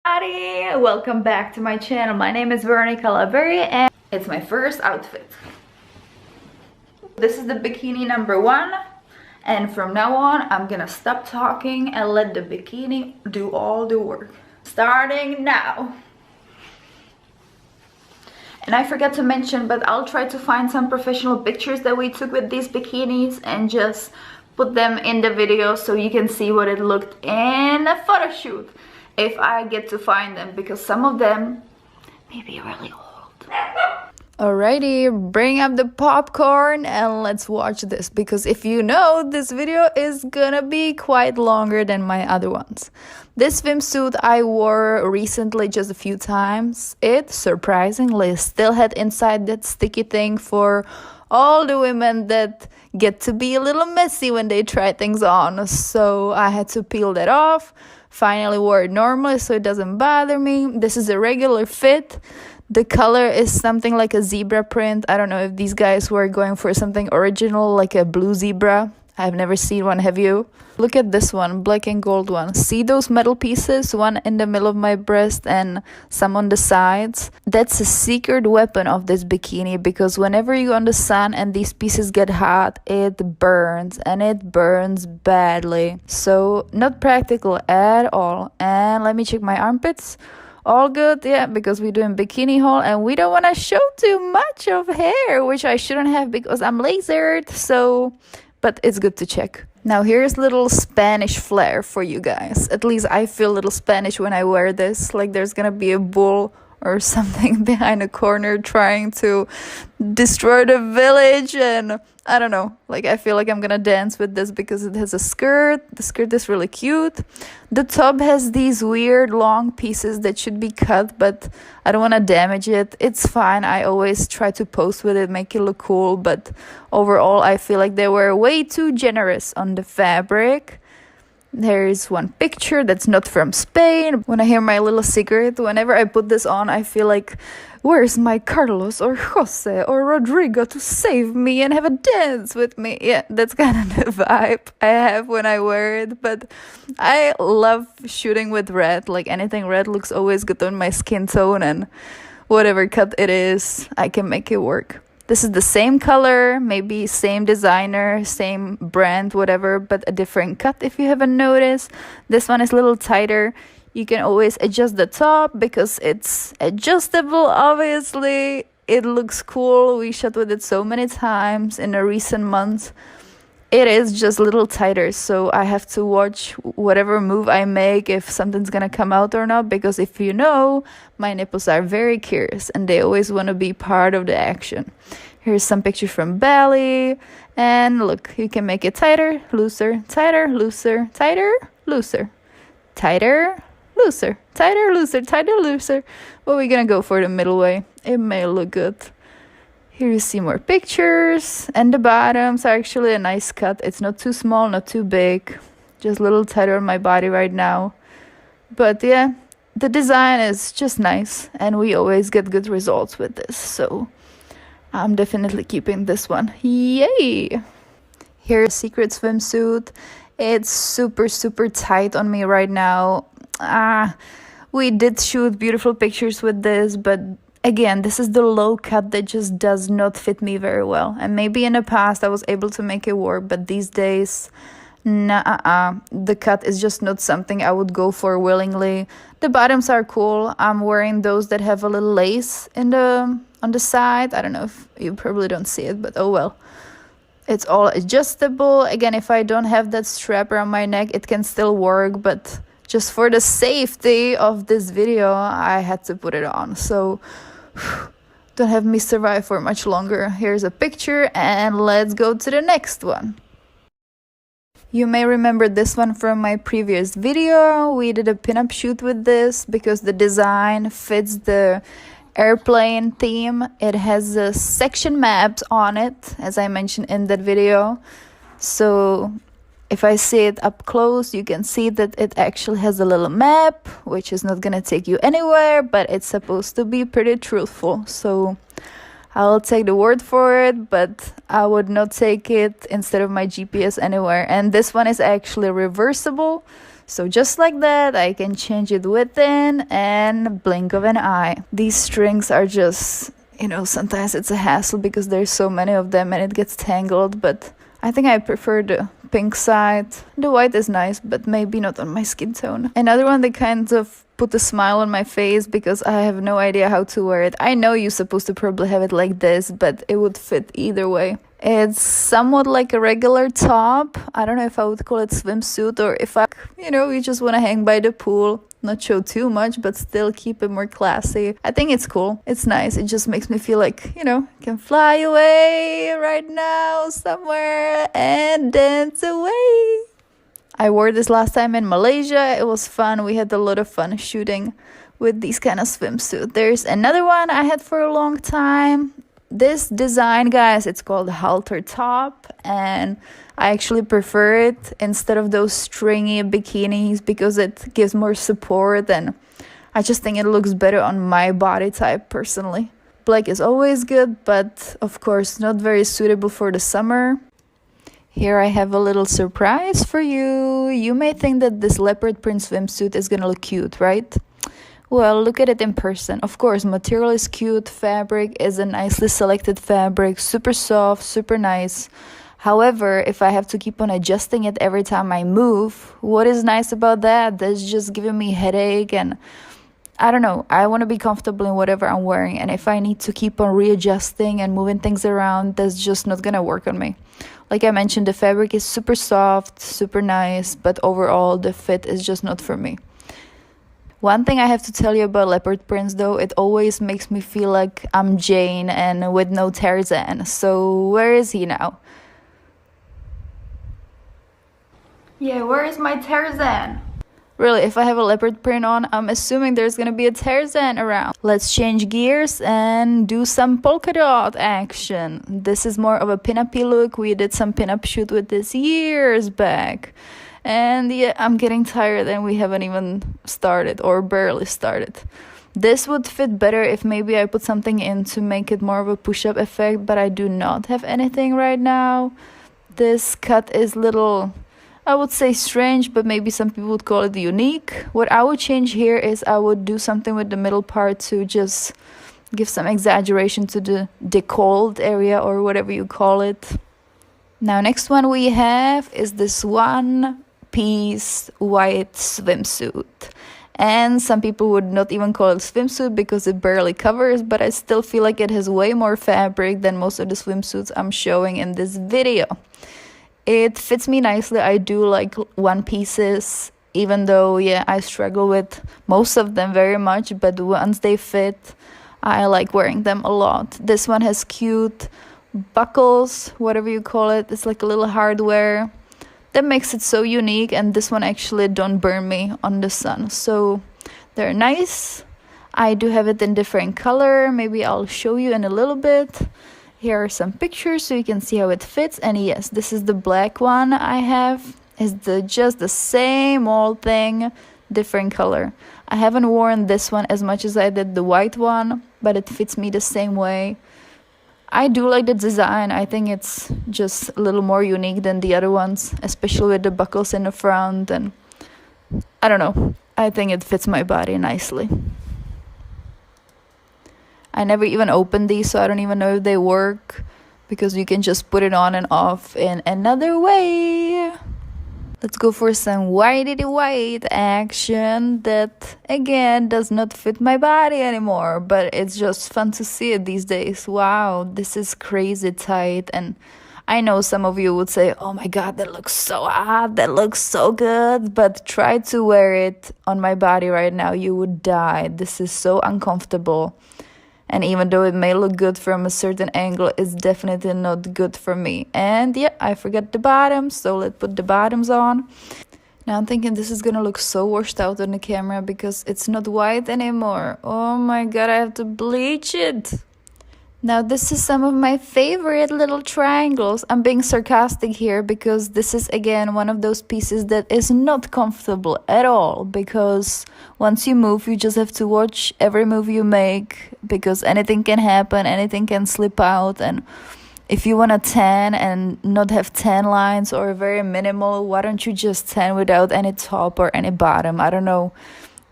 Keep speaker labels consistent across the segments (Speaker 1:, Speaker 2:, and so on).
Speaker 1: Everybody, welcome back to my channel. My name is Veronica Laberry and it's my first outfit. This is the bikini number 1, and from now on I'm gonna stop talking and let the bikini do all the work. Starting now. And I forgot to mention, but I'll try to find some professional pictures that we took with these bikinis and just put them in the video so you can see what it looked in a photo shoot. If I get to find them, because some of them may be really old. Alrighty, bring up the popcorn and let's watch this, because if you know, this video is gonna be quite longer than my other ones. This swimsuit I wore recently just a few times. It surprisingly still had inside that sticky thing for all the women that get to be a little messy when they try things on. So I had to peel that off. Finally wore it normally so it doesn't bother me. This is a regular fit. The color is something like a zebra print. I don't know if these guys were going for something original like a blue zebra. I've never seen one, have you? Look at this one, black and gold one. See those metal pieces? One in the middle of my breast and some on the sides. That's a secret weapon of this bikini, because whenever you're on the sun and these pieces get hot, it burns, and it burns badly. So not practical at all. And let me check my armpits. All good, yeah, because we're doing bikini haul and we don't want to show too much of hair, which I shouldn't have because I'm lasered, so... but it's good to check. Now here's little Spanish flair for you guys. At least I feel a little Spanish when I wear this, like there's gonna be a bull or something behind a corner trying to destroy the village, and I don't know, like I feel like I'm gonna dance with this because it has a skirt. The skirt is really cute. The top has these weird long pieces that should be cut, but I don't want to damage it. It's fine. I always try to pose with it, make it look cool, but overall I feel like they were way too generous on the fabric. There is one picture that's not from Spain. When I hear my little secret, whenever I put this on, I feel like, where's my Carlos or Jose or Rodrigo to save me and have a dance with me? Yeah, that's kind of the vibe I have when I wear it. But I love shooting with red. Like anything red looks always good on my skin tone, and whatever cut it is, I can make it work. This is the same color, maybe same designer, same brand, whatever, but a different cut if you haven't noticed. This one is a little tighter. You can always adjust the top because it's adjustable, obviously. It looks cool. We shot with it so many times in the recent months. It is just a little tighter, so I have to watch whatever move I make if something's gonna come out or not, because if you know, my nipples are very curious and they always want to be part of the action. Here's some pictures from Bali, and look, you can make it tighter, looser, tighter, looser, tighter, looser, tighter, looser, tighter, looser, tighter, looser. But we're gonna go for the middle way. It may look good. Here you see more pictures, and the bottoms are actually a nice cut. It's not too small, not too big, just a little tighter on my body right now. But yeah, the design is just nice, and we always get good results with this, so I'm definitely keeping this one. Yay! Here's a secret swimsuit. It's super, super tight on me right now. We did shoot beautiful pictures with this, but again, this is the low cut that just does not fit me very well. And maybe in the past I was able to make it work, but these days, nah, the cut is just not something I would go for willingly. The bottoms are cool. I'm wearing those that have a little lace on the side. I don't know if you probably don't see it, but oh well. It's all adjustable. Again, if I don't have that strap around my neck, it can still work, but just for the safety of this video, I had to put it on. So don't have me survive for much longer. Here's a picture and let's go to the next one. You may remember this one from my previous video. We did a pinup shoot with this because the design fits the airplane theme. It has a section maps on it, as I mentioned in that video. So if I see it up close, you can see that it actually has a little map, which is not gonna take you anywhere, but it's supposed to be pretty truthful. So I'll take the word for it, but I would not take it instead of my GPS anywhere. And this one is actually reversible, So just like that, I can change it within and blink of an eye. These strings are just, you know, sometimes it's a hassle because there's so many of them and it gets tangled, but I think I prefer the pink side. The white is nice, but maybe not on my skin tone. Another one that kind of put a smile on my face because I have no idea how to wear it. I know you're supposed to probably have it like this, but it would fit either way. It's somewhat like a regular top. I don't know if I would call it swimsuit or if you just want to hang by the pool, not show too much, but still keep it more classy. I think it's cool. It's nice. It just makes me feel like, I can fly away right now somewhere and dance away. I wore this last time in Malaysia. It was fun. We had a lot of fun shooting with these kind of swimsuit. There's another one I had for a long time. This design, guys, it's called halter top, and I actually prefer it instead of those stringy bikinis because it gives more support, and I just think it looks better on my body type personally. Black is always good, but of course not very suitable for the summer. Here I have a little surprise for you. You may think that this leopard print swimsuit is gonna look cute, right? Well, look at it in person. Of course, material is cute, fabric is a nicely selected fabric, super soft, super nice. However, if I have to keep on adjusting it every time I move, what is nice about that? That's just giving me headache, and I don't know. I want to be comfortable in whatever I'm wearing, and if I need to keep on readjusting and moving things around, that's just not gonna work on me. Like I mentioned, the fabric is super soft, super nice, but overall the fit is just not for me. One thing I have to tell you about leopard prints though, it always makes me feel like I'm Jane and with no Tarzan. So where is he now? Yeah, where is my Tarzan? Really, if I have a leopard print on, I'm assuming there's gonna be a Tarzan around. Let's change gears and do some polka dot action. This is more of a pin-up-y look. We did some pin-up shoot with this years back. And yeah, I'm getting tired and we haven't even started or barely started. This would fit better if maybe I put something in to make it more of a push-up effect, but I do not have anything right now. This cut is little, I would say strange, but maybe some people would call it unique. What I would change here is I would do something with the middle part to just give some exaggeration to the décolleté area or whatever you call it. Now, next one we have is this one-piece white swimsuit. And some people would not even call it swimsuit because it barely covers, but I still feel like it has way more fabric than most of the swimsuits I'm showing in this video. It fits me nicely. I do like one pieces, even though, yeah, I struggle with most of them very much, but once they fit, I like wearing them a lot. This one has cute buckles, whatever you call it. It's like a little hardware that makes it so unique, and this one actually don't burn me on the sun, so they're nice. I do have it in different color. Maybe I'll show you in a little bit. Here are some pictures so you can see how it fits. And yes, this is the black one I have. It's just the same old thing, different color. I haven't worn this one as much as I did the white one, but it fits me the same way. I do like the design. I think it's just a little more unique than the other ones, especially with the buckles in the front, and I don't know. I think it fits my body nicely. I never even opened these, so I don't even know if they work, because you can just put it on and off in another way. Let's go for some whitey white action that, again, does not fit my body anymore, but it's just fun to see it these days. Wow, this is crazy tight, and I know some of you would say, oh my god, that looks so hot, that looks so good, but try to wear it on my body right now, you would die. This is so uncomfortable. And even though it may look good from a certain angle, it's definitely not good for me. And yeah, I forgot the bottoms, so let's put the bottoms on. Now I'm thinking this is gonna look so washed out on the camera because it's not white anymore. Oh my god, I have to bleach it. Now this is some of my favorite little triangles. I'm being sarcastic here because this is again one of those pieces that is not comfortable at all, because once you move, you just have to watch every move you make because anything can happen, anything can slip out, and if you want to tan and not have tan lines or very minimal, why don't you just tan without any top or any bottom? I don't know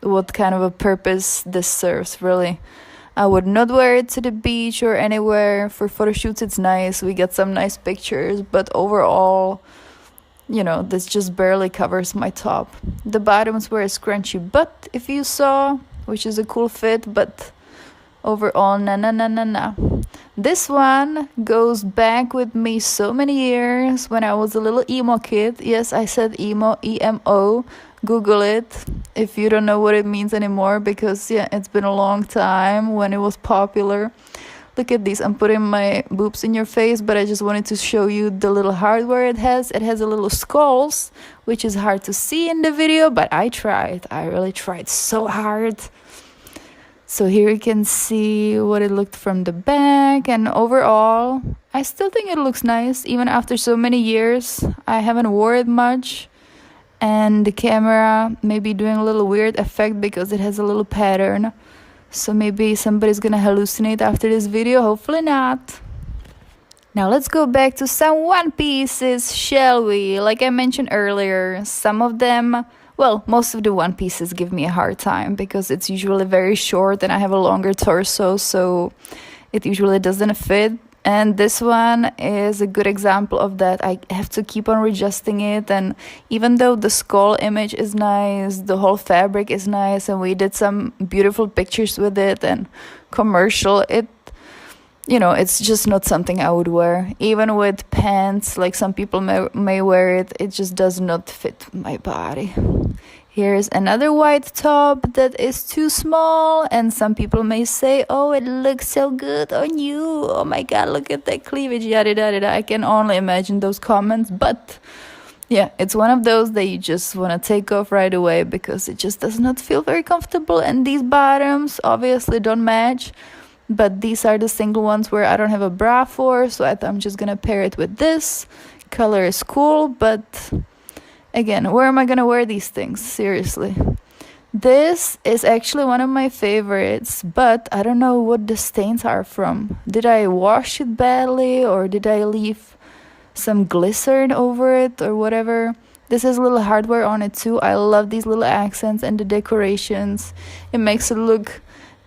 Speaker 1: what kind of a purpose this serves, really. I would not wear it to the beach or anywhere. For photo shoots, it's nice. We get some nice pictures, but overall, you know, this just barely covers my top. The bottoms were a scrunchy butt, if you saw, which is a cool fit, but overall, nah. This one goes back with me so many years when I was a little emo kid. Yes, I said emo, E-M-O. Google it if you don't know what it means anymore, because yeah, it's been a long time when it was popular. Look at these. I'm putting my boobs in your face, but I just wanted to show you the little hardware it has. It has a little skulls, which is hard to see in the video, but I tried. I really tried so hard. So here you can see what it looked from the back, and overall, I still think it looks nice, even after so many years. I haven't worn it much, and the camera may be doing a little weird effect because it has a little pattern. So maybe somebody's gonna hallucinate after this video, hopefully not. Now let's go back to some one pieces, shall we? Like I mentioned earlier, some of them, well, most of the one pieces give me a hard time because it's usually very short and I have a longer torso, so it usually doesn't fit. And this one is a good example of that. I have to keep on readjusting it, and even though the skull image is nice, the whole fabric is nice, and we did some beautiful pictures with it and commercial, you know, it's just not something I would wear. Even with pants, like some people may wear it, it just does not fit my body. Here's another white top that is too small, and some people may say, oh, it looks so good on you. Oh my god, look at that cleavage, yada yada. I can only imagine those comments, but yeah, it's one of those that you just want to take off right away because it just does not feel very comfortable. And these bottoms obviously don't match, but these are the single ones where I don't have a bra for, so I thought I'm just gonna pair it with this. Color is cool, but again, where am I gonna wear these things? Seriously. This is actually one of my favorites, but I don't know what the stains are from. Did I wash it badly, or did I leave some glycerin over it or whatever? This has a little hardware on it too. I love these little accents and the decorations. It makes it look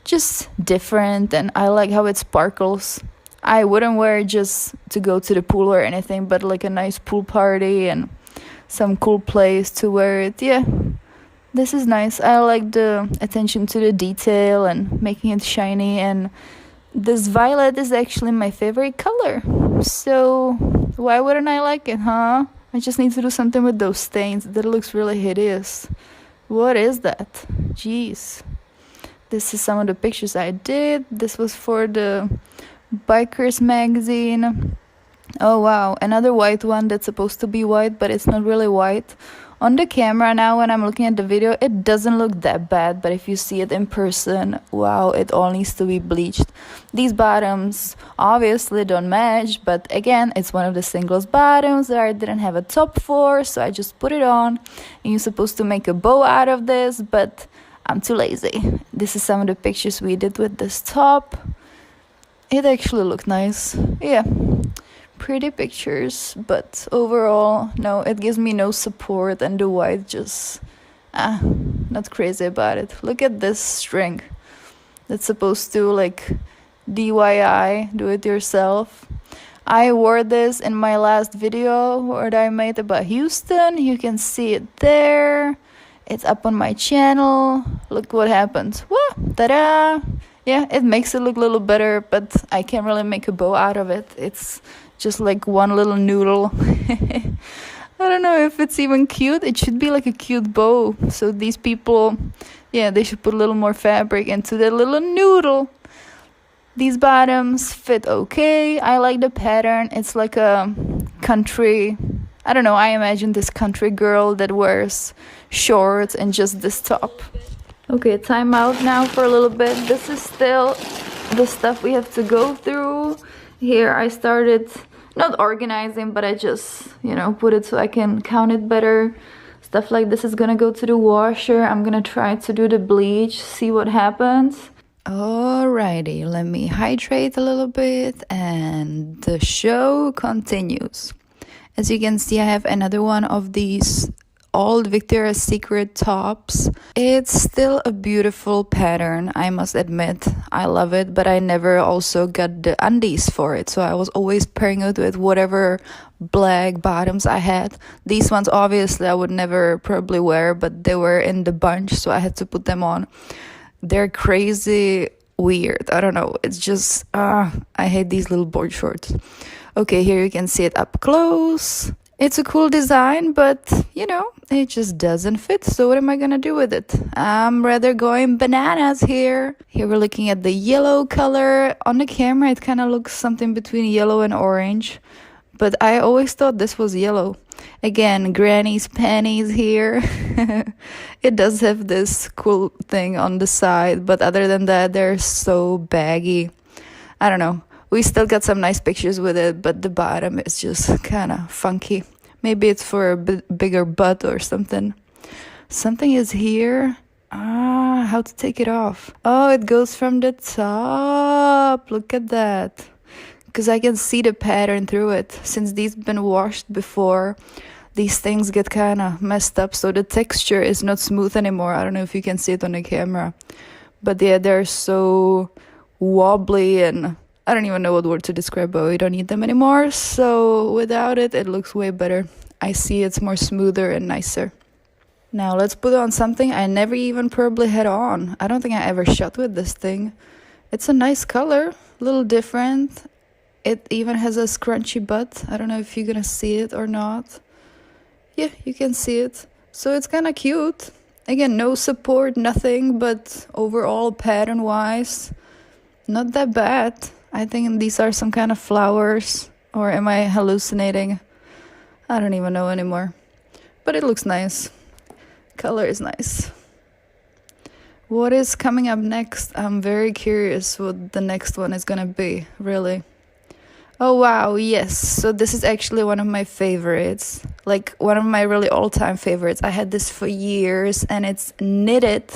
Speaker 1: just different, and I like how it sparkles. I wouldn't wear it just to go to the pool or anything, but like a nice pool party and some cool place to wear it. Yeah, this is nice. I like the attention to the detail and making it shiny, and this violet is actually my favorite color, so why wouldn't I like it, huh? I just need to do something with those stains. That looks really hideous. What is that? Jeez. This is some of the pictures I did. This was for the Bikers magazine. Oh wow, another white one that's supposed to be white, but it's not really white. On the camera now, when I'm looking at the video, it doesn't look that bad, but if you see it in person, wow, it all needs to be bleached. These bottoms obviously don't match, but again, it's one of the singles bottoms that I didn't have a top for, so I just put it on. And you're supposed to make a bow out of this, but I'm too lazy. This is some of the pictures we did with this top. It actually looked nice. Yeah, pretty pictures, but overall, no, it gives me no support, and the white just, not crazy about it. Look at this string. That's supposed to like DIY, do it yourself. I wore this in my last video that I made about Houston. You can see it there. It's up on my channel. Look what happens. Woo! Ta-da! Yeah, it makes it look a little better, but I can't really make a bow out of it. It's just like one little noodle. I don't know if it's even cute. It should be like a cute bow. So these people, yeah, they should put a little more fabric into their little noodle. These bottoms fit okay. I like the pattern. It's like a country, I don't know, I imagine this country girl that wears shorts and just this top. Okay, time out now for a little bit. This is still the stuff we have to go through. Here I started not organizing, but I just, you know, put it so I can count it better. Stuff like this is gonna go to the washer. I'm gonna try to do the bleach, see what happens.
Speaker 2: Alrighty, let me hydrate a little bit and the show continues. As you can see, I have another one of these old Victoria's Secret tops. It's still a beautiful pattern, I must admit. I love it, but I never also got the undies for it, so I was always pairing it with whatever black bottoms I had. These ones obviously I would never probably wear, but they were in the bunch, so I had to put them on. They're crazy weird. I don't know. It's just, I hate these little board shorts. Okay, here you can see it up close. It's a cool design, but you know, it just doesn't fit. So what am I gonna do with it? I'm rather going bananas here. Here we're looking at the yellow color. On the camera, it kind of looks something between yellow and orange, but I always thought this was yellow. Again, granny's panties here. It does have this cool thing on the side, but other than that, they're so baggy. I don't know. We still got some nice pictures with it, but the bottom is just kind of funky. Maybe it's for a bigger butt or something. Something is here. How to take it off? Oh, it goes from the top. Look at that. Because I can see the pattern through it. Since these been washed before, these things get kind of messed up, so the texture is not smooth anymore. I don't know if you can see it on the camera, but yeah, they're so wobbly, and I don't even know what word to describe, but we don't need them anymore. So without it, it looks way better. I see it's more smoother and nicer. Now let's put on something I never even probably had on. I don't think I ever shot with this thing. It's a nice color, a little different. It even has a scrunchy butt. I don't know if you're gonna see it or not. Yeah, you can see it. So it's kind of cute. Again, no support, nothing, but overall pattern-wise, not that bad. I think these are some kind of flowers, or am I hallucinating? I don't even know anymore. But it looks nice. Color is nice. What is coming up next? I'm very curious what the next one is gonna be, really. Oh wow, yes. So this is actually one of my favorites. Like one of my really all-time favorites. I had this for years and it's knitted.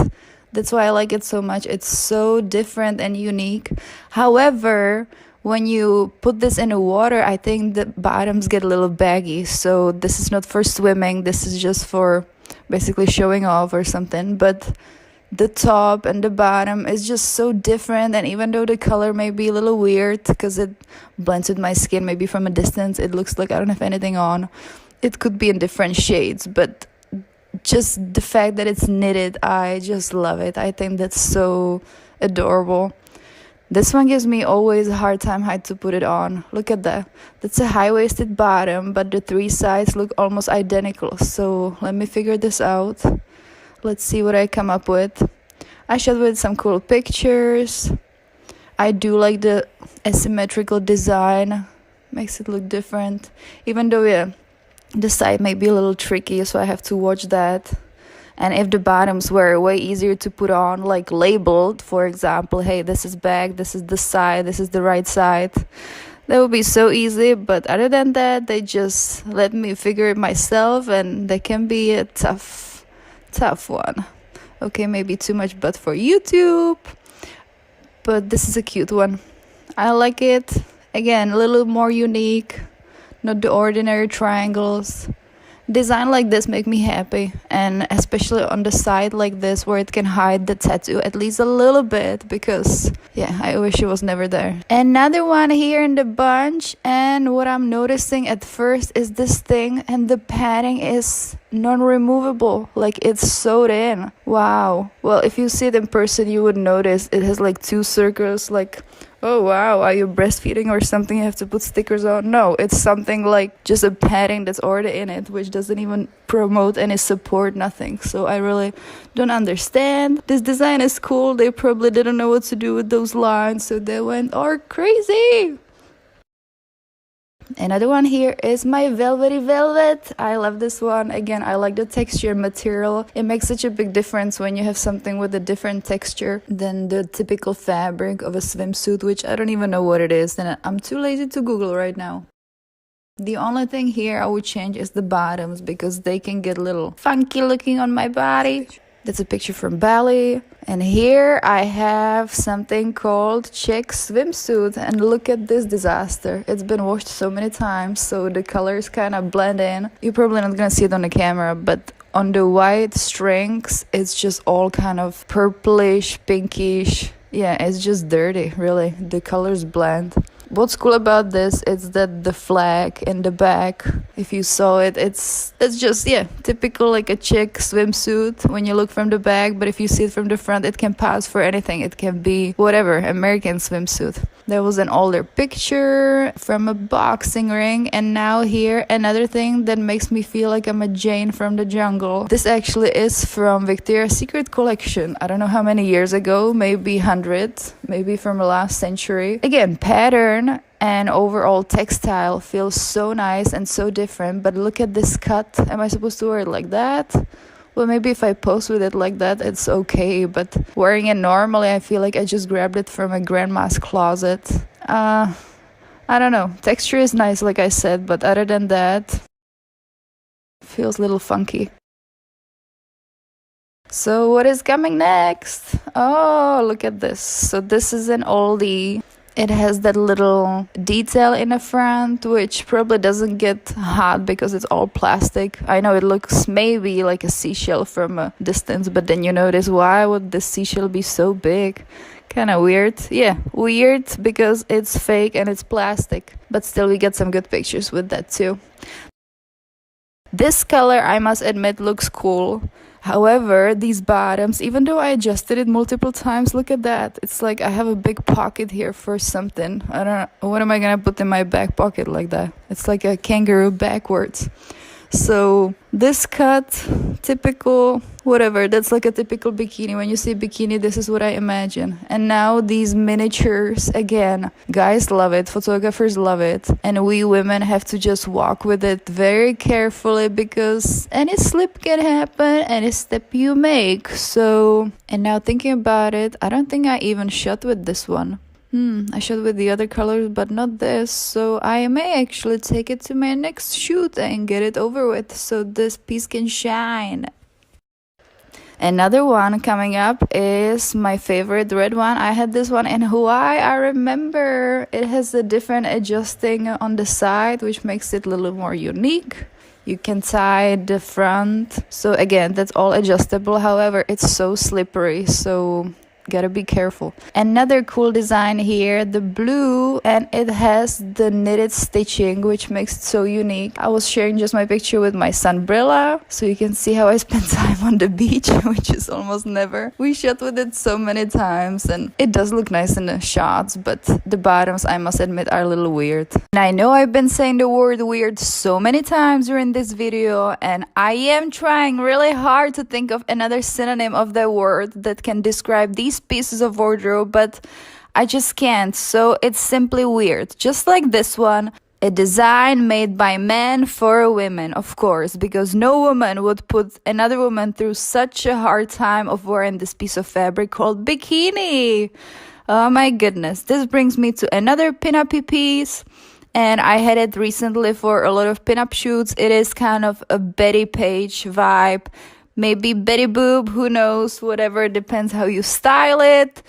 Speaker 2: That's why I like it so much. It's so different and unique. However, when you put this in the water, I think the bottoms get a little baggy. So this is not for swimming. This is just for basically showing off or something. But the top and the bottom is just so different, and even though the color may be a little weird because it blends with my skin, maybe from a distance it looks like I don't have anything on. It could be in different shades, but just the fact that it's knitted, I just love it. I think that's so adorable. This one gives me always a hard time how to put it on. Look at that. That's a high-waisted bottom, but the three sides look almost identical. So let me figure this out. Let's see what I come up with. I shot with some cool pictures. I do like the asymmetrical design. Makes it look different. Even though, yeah, the side may be a little tricky, so I have to watch that. And if the bottoms were way easier to put on, like labeled, for example, hey, this is back, this is the side, this is the right side, that would be so easy. But other than that, they just let me figure it myself, and they can be a tough one. Okay, maybe too much butt for YouTube, but this is a cute one. I like it. Again, a little more unique, not the ordinary triangles. Design like this make me happy, and especially on the side like this where it can hide the tattoo at least a little bit, because yeah, I wish it was never there. Another one here in the bunch, and what I'm noticing at first is this thing, and the padding is non-removable, like it's sewed in. Wow. Well, if you see it in person, you would notice it has like two circles. Like, oh wow, are you breastfeeding or something? You have to put stickers on. No, it's something like just a padding that's already in it, which doesn't even promote any support, nothing. So I really don't understand. This design is cool. They probably didn't know what to do with those lines, so they went all crazy. Another one here is my velvety velvet. I love this one. Again, I like the texture material. It makes such a big difference when you have something with a different texture than the typical fabric of a swimsuit, which I don't even know what it is, and I'm too lazy to Google right now. The only thing here I would change is the bottoms, because they can get a little funky looking on my body. That's a picture from Bali. And here I have something called check swimsuit. And look at this disaster. It's been washed so many times, so the colors kind of blend in. You're probably not gonna see it on the camera, but on the white strings, it's just all kind of purplish, pinkish. Yeah, it's just dirty, really. The colors blend. What's cool about this is that the flag in the back, if you saw it, it's just, yeah, typical like a chick swimsuit when you look from the back. But if you see it from the front, it can pass for anything. It can be whatever, American swimsuit. There was an older picture from a boxing ring, and now here another thing that makes me feel like I'm a Jane from the jungle. This actually is from Victoria's Secret collection. I don't know how many years ago, maybe 100, maybe from the last century. Again, pattern and overall textile feels so nice and so different, but look at this cut. Am I supposed to wear it like that? Well, maybe if I pose with it like that, it's okay, but wearing it normally, I feel like I just grabbed it from a grandma's closet. I don't know. Texture is nice, like I said, but other than that, feels a little funky. So what is coming next? Oh, look at this. So this is an oldie. It has that little detail in the front, which probably doesn't get hot because it's all plastic. I know it looks maybe like a seashell from a distance, but then you notice, why would the seashell be so big? Kind of weird. Yeah, weird because it's fake and it's plastic. But still, we get some good pictures with that too. This color, I must admit, looks cool. However, these bottoms, even though I adjusted it multiple times, look at that. It's like I have a big pocket here for something. I don't know. What am I going to put in my back pocket like that? It's like a kangaroo backwards. So this cut, typical, whatever, that's like a typical bikini. When you see bikini, this is what I imagine. And now these miniatures, again, guys love it, photographers love it, and we women have to just walk with it very carefully because any slip can happen, any step you make. So, and now thinking about it, I don't think I even shot with this one. I shot with the other colors, but not this. So I may actually take it to my next shoot and get it over with so this piece can shine. Another one coming up is my favorite red one. I had this one in Hawaii, I remember. It has a different adjusting on the side, which makes it a little more unique. You can tie the front. So again, that's all adjustable. However, it's so slippery, so gotta be careful. Another cool design here, the blue, and it has the knitted stitching, which makes it so unique. I was sharing just my picture with my sunbrella, so you can see how I spend time on the beach, which is almost never. We shot with it so many times, and it does look nice in the shots, but the bottoms, I must admit, are a little weird. And I know I've been saying the word weird so many times during this video, and I am trying really hard to think of another synonym of that word that can describe these pieces of wardrobe, but I just can't. So it's simply weird, just like this one, a design made by men for women, of course, because no woman would put another woman through such a hard time of wearing this piece of fabric called bikini. Oh my goodness. This brings me to another pinup piece, and I had it recently for a lot of pinup shoots. It is kind of a Betty Page vibe. Maybe Betty Boop, who knows, whatever, depends how you style it.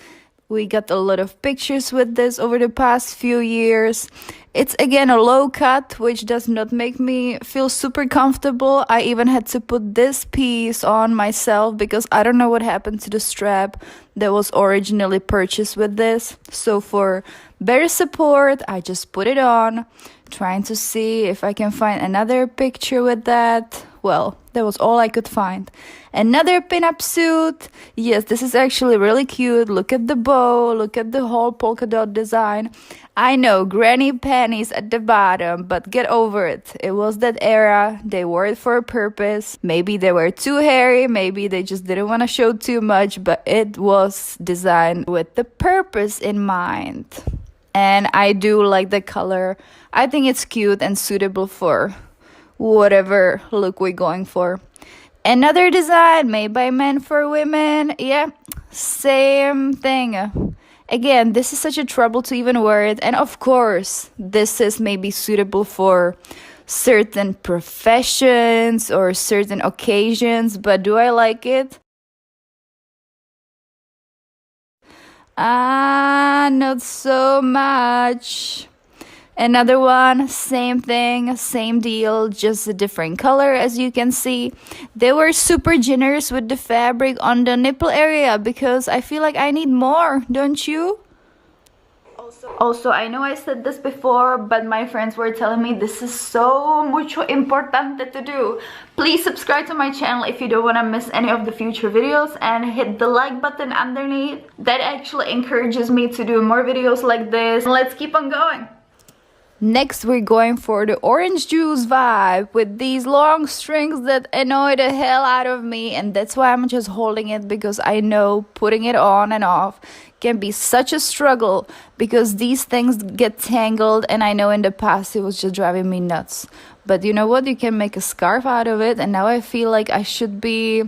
Speaker 2: We got a lot of pictures with this over the past few years. It's again a low cut, which does not make me feel super comfortable. I even had to put this piece on myself because I don't know what happened to the strap that was originally purchased with this. So for better support, I just put it on, trying to see if I can find another picture with that. Well, that was all I could find. Another pinup suit. Yes, this is actually really cute. Look at the bow. Look at the whole polka dot design. I know, granny panties at the bottom, but get over it. It was that era. They wore it for a purpose. Maybe they were too hairy. Maybe they just didn't want to show too much, but it was designed with the purpose in mind. And I do like the color. I think it's cute and suitable for whatever look we're going for. Another design made by men for women. Yeah, same thing. Again, this is such a trouble to even wear it. And of course, this is maybe suitable for certain professions or certain occasions. But do I like it? Ah, not so much. Another one, same thing, same deal, just a different color. As you can see, they were super generous with the fabric on the nipple area because I feel like I need more, don't you?
Speaker 1: Also, I know I said this before, but my friends were telling me this is so mucho importante to do. Please subscribe to my channel if you don't want to miss any of the future videos, and hit the like button underneath. That actually encourages me to do more videos like this. Let's keep on going.
Speaker 2: Next, we're going for the orange juice vibe with these long strings that annoy the hell out of me, and that's why I'm just holding it, because I know putting it on and off can be such a struggle because these things get tangled, and I know in the past it was just driving me nuts. But you know what? You can make a scarf out of it, and now I feel like I should be,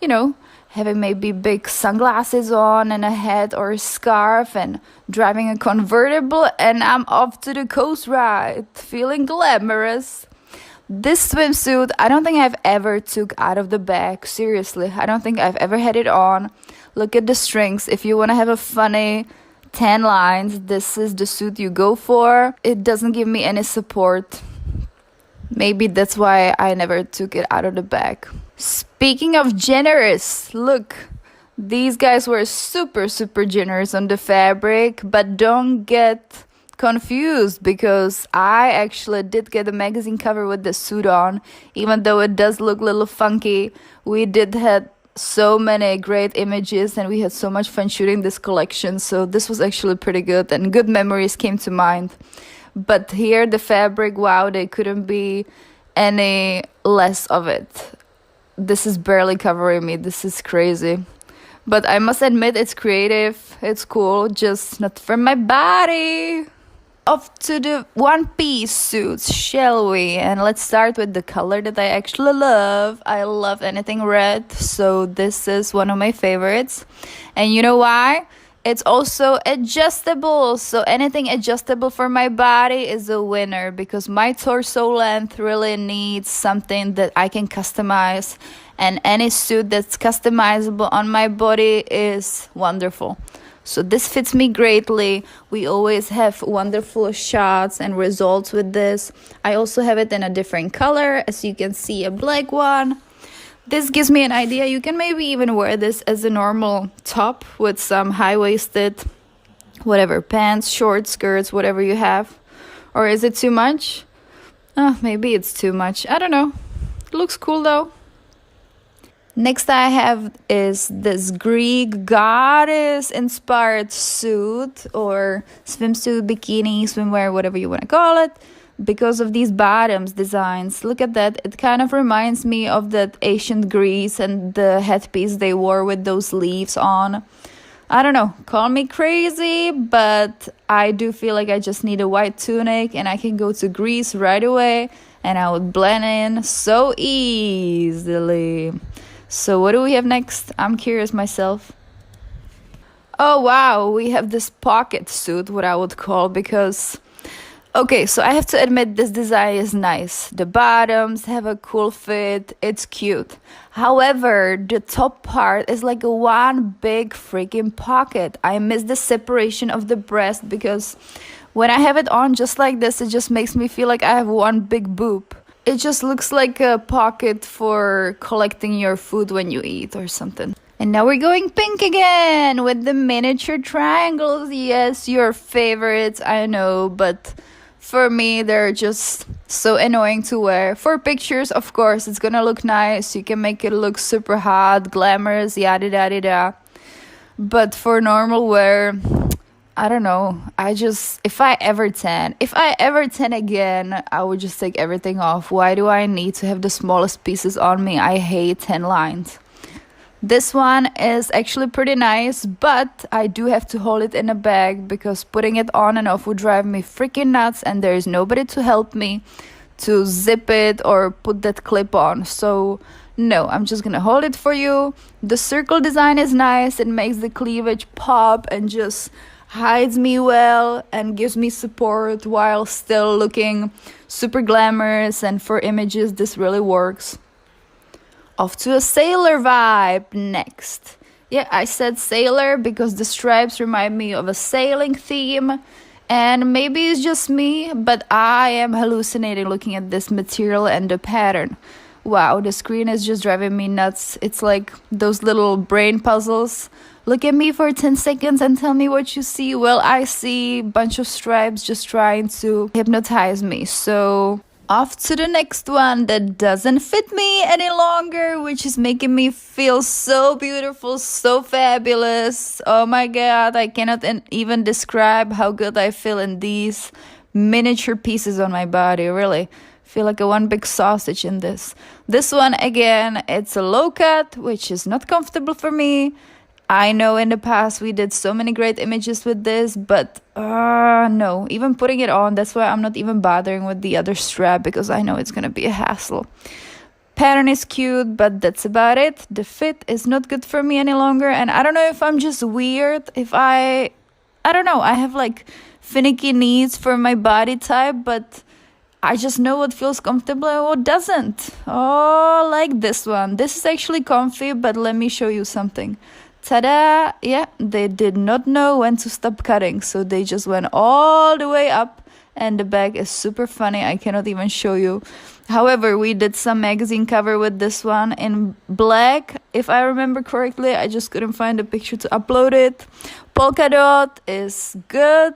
Speaker 2: you know, having maybe big sunglasses on and a hat or a scarf and driving a convertible, and I'm off to the coast ride, feeling glamorous. This swimsuit, I don't think I've ever took out of the bag. Seriously, I don't think I've ever had it on. Look at the strings. If you want to have a funny tan lines, this is the suit you go for. It doesn't give me any support. Maybe that's why I never took it out of the bag. Speaking of generous, look, these guys were super generous on the fabric, but don't get confused because I actually did get a magazine cover with the suit on. Even though it does look a little funky, we did have so many great images and we had so much fun shooting this collection, so this was actually pretty good and good memories came to mind. But here the fabric, wow, they couldn't be any less of it. This is barely covering me. This is crazy. But I must admit, it's creative, it's cool, just not for my body. Off to the one-piece suits, shall we? And let's start with the color that I actually love. I love anything red, so this is one of my favorites. And you know why? It's also adjustable, so anything adjustable for my body is a winner because my torso length really needs something that I can customize, and any suit that's customizable on my body is wonderful. So this fits me greatly. We always have wonderful shots and results with this. I also have it in a different color, as you can see, a black one. This gives me an idea. You can maybe even wear this as a normal top with some high-waisted, whatever, pants, short skirts, whatever you have. Or is it too much? Maybe it's too much. I don't know. It looks cool though. Next I have is this Greek goddess inspired suit or swimsuit, bikini, swimwear, whatever you want to call it, because of these bottoms designs. Look at that. It kind of reminds me of that ancient Greece and the headpiece they wore with those leaves on. I don't know, call me crazy, but I do feel like I just need a white tunic and I can go to Greece right away and I would blend in so easily. So what do we have next? I'm curious myself. Oh wow, we have this pocket suit, what I would call, because okay, so I have to admit this design is nice. The bottoms have a cool fit, it's cute. However, the top part is like a one big freaking pocket. I miss the separation of the breast because when I have it on just like this, it just makes me feel like I have one big boob. It just looks like a pocket for collecting your food when you eat or something. And now we're going pink again with the miniature triangles. Yes, your favorites, I know, but for me, they're just so annoying to wear. For pictures, of course, it's gonna look nice. You can make it look super hot, glamorous, yada yada yada. But for normal wear, I don't know. If I ever tan again, I would just take everything off. Why do I need to have the smallest pieces on me? I hate tan lines. This one is actually pretty nice, but I do have to hold it in a bag because putting it on and off would drive me freaking nuts and there is nobody to help me to zip it or put that clip on. So no, I'm just gonna hold it for you. The circle design is nice. It makes the cleavage pop and just hides me well and gives me support while still looking super glamorous, and for images this really works. Off to a sailor vibe next. Yeah, I said sailor because the stripes remind me of a sailing theme. And maybe it's just me, but I am hallucinating looking at this material and the pattern. Wow, the screen is just driving me nuts. It's like those little brain puzzles. Look at me for 10 seconds and tell me what you see. Well, I see a bunch of stripes just trying to hypnotize me. So off to the next one that doesn't fit me any longer, which is making me feel so beautiful, so fabulous. Oh my god, I cannot even describe how good I feel in these miniature pieces on my body. Really feel like a one big sausage in this. This one again, it's a low cut, which is not comfortable for me. I know in the past we did so many great images with this, but no, even putting it on, that's why I'm not even bothering with the other strap, because I know it's gonna be a hassle. Pattern is cute, but that's about it. The fit is not good for me any longer, and I don't know if I'm just weird, if I don't know, I have like finicky needs for my body type, but I just know what feels comfortable and what doesn't. Oh, like this one. This is actually comfy, but let me show you something. Ta-da! Yeah, they did not know when to stop cutting, so they just went all the way up, and the bag is super funny. I cannot even show you. However, we did some magazine cover with this one in black, if I remember correctly. I just couldn't find a picture to upload it. Polka dot is good.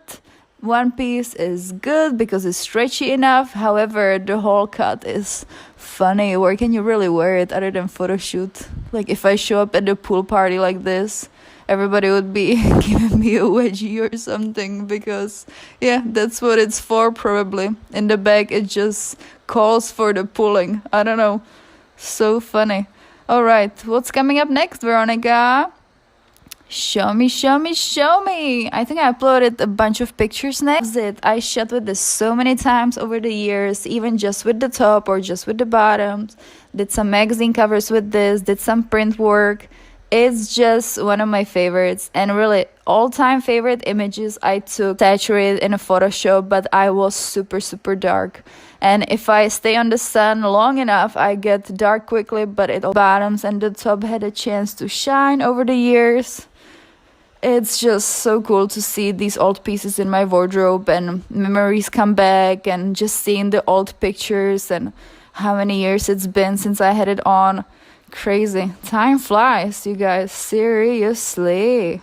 Speaker 2: One piece is good because it's stretchy enough. However, the whole cut is funny. Where can you really wear it other than photo shoot? Like if I show up at the pool party like this, everybody would be giving me a wedgie or something, because yeah, that's what it's for probably. In the back it just calls for the pulling. I don't know. So funny. All right, what's coming up next, Veronica? Show me, show me, show me. I think I uploaded a bunch of pictures next. I shot with this so many times over the years, even just with the top or just with the bottoms. Did some magazine covers with this, did some print work. It's just one of my favorites, and really all-time favorite images I took saturated in a Photoshop, but I was super dark. And if I stay on the sun long enough, I get dark quickly, but the bottoms and the top had a chance to shine over the years. It's just so cool to see these old pieces in my wardrobe and memories come back, and just seeing the old pictures and how many years it's been since I had it on. Crazy. Time flies, you guys. Seriously.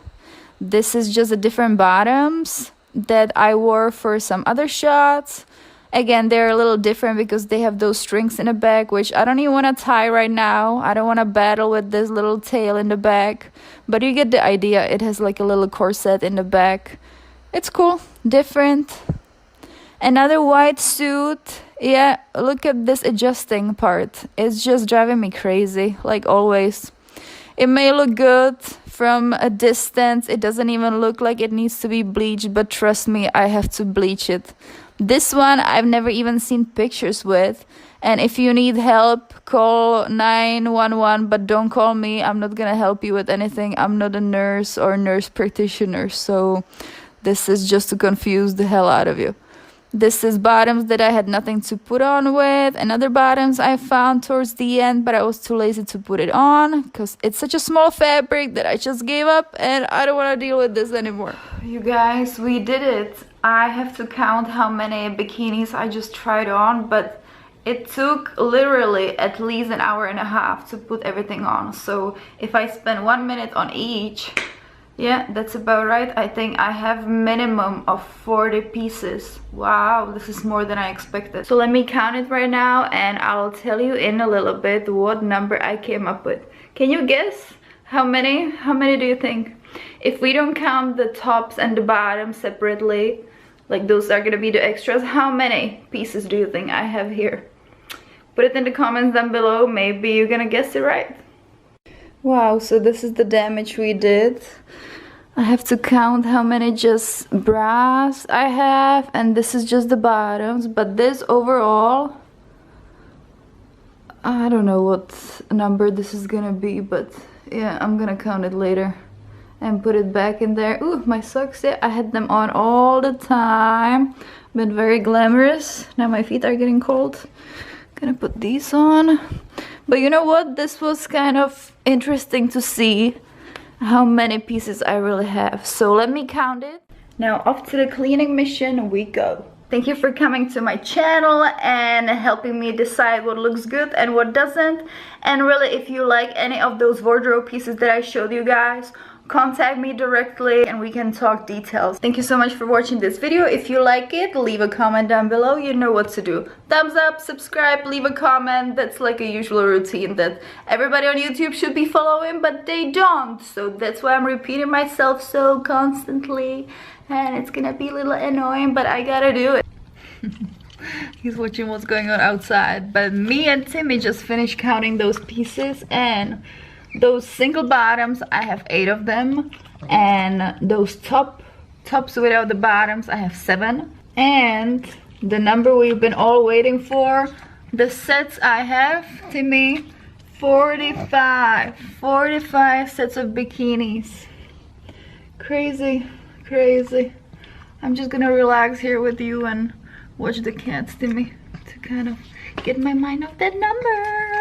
Speaker 2: This is just a different bottoms that I wore for some other shots. Again, they're a little different because they have those strings in the back, which I don't even want to tie right now. I don't want to battle with this little tail in the back. But you get the idea. It has like a little corset in the back. It's cool. Different. Another white suit. Yeah, look at this adjusting part. It's just driving me crazy, like always. It may look good from a distance. It doesn't even look like it needs to be bleached, but trust me, I have to bleach it. This one I've never even seen pictures with. And if you need help, call 911, but don't call me. I'm not gonna help you with anything. I'm not a nurse or nurse practitioner, so this is just to confuse the hell out of you. This is bottoms that I had nothing to put on with, and other bottoms I found towards the end, but I was too lazy to put it on because it's such a small fabric that I just gave up, and I don't want to deal with this anymore.
Speaker 1: You guys, we did it. I have to count how many bikinis I just tried on, but it took literally at least an hour and a half to put everything on. So if I spend 1 minute on each, yeah, that's about right. I think I have minimum of 40 pieces. Wow, this is more than I expected. So let me count it right now, and I'll tell you in a little bit what number I came up with. Can you guess how many? How many do you think? If we don't count the tops and the bottoms separately, like those are gonna be the extras, how many pieces do you think I have here? Put it in the comments down below. Maybe you're gonna guess it right. Wow, so this is the damage we did. I have to count how many just bras I have, and this is just the bottoms, but this overall, I don't know what number this is gonna be, but yeah, I'm gonna count it later and put it back in there. Ooh, my socks, yeah, I had them on all the time. Been very glamorous. Now my feet are getting cold. Gonna put these on. But you know what? This was kind of interesting to see how many pieces I really have. So let me count it. Now off to the cleaning mission we go. Thank you for coming to my channel and helping me decide what looks good and what doesn't. And really, if you like any of those wardrobe pieces that I showed you guys, contact me directly and we can talk details. Thank you so much for watching this video. If you like it, leave a comment down below. You know what to do. Thumbs up, subscribe, leave a comment. That's like a usual routine that everybody on YouTube should be following, but they don't. So that's why I'm repeating myself so constantly. And it's gonna be a little annoying, but I gotta do it. He's watching what's going on outside. But me and Timmy just finished counting those pieces, and those single bottoms, I have 8 of them, and those tops without the bottoms, I have 7. And the number we've been all waiting for, the sets I have, Timmy, 45 sets of bikinis. Crazy. I'm just gonna relax here with you and watch the cats, Timmy, to kind of get my mind off that number.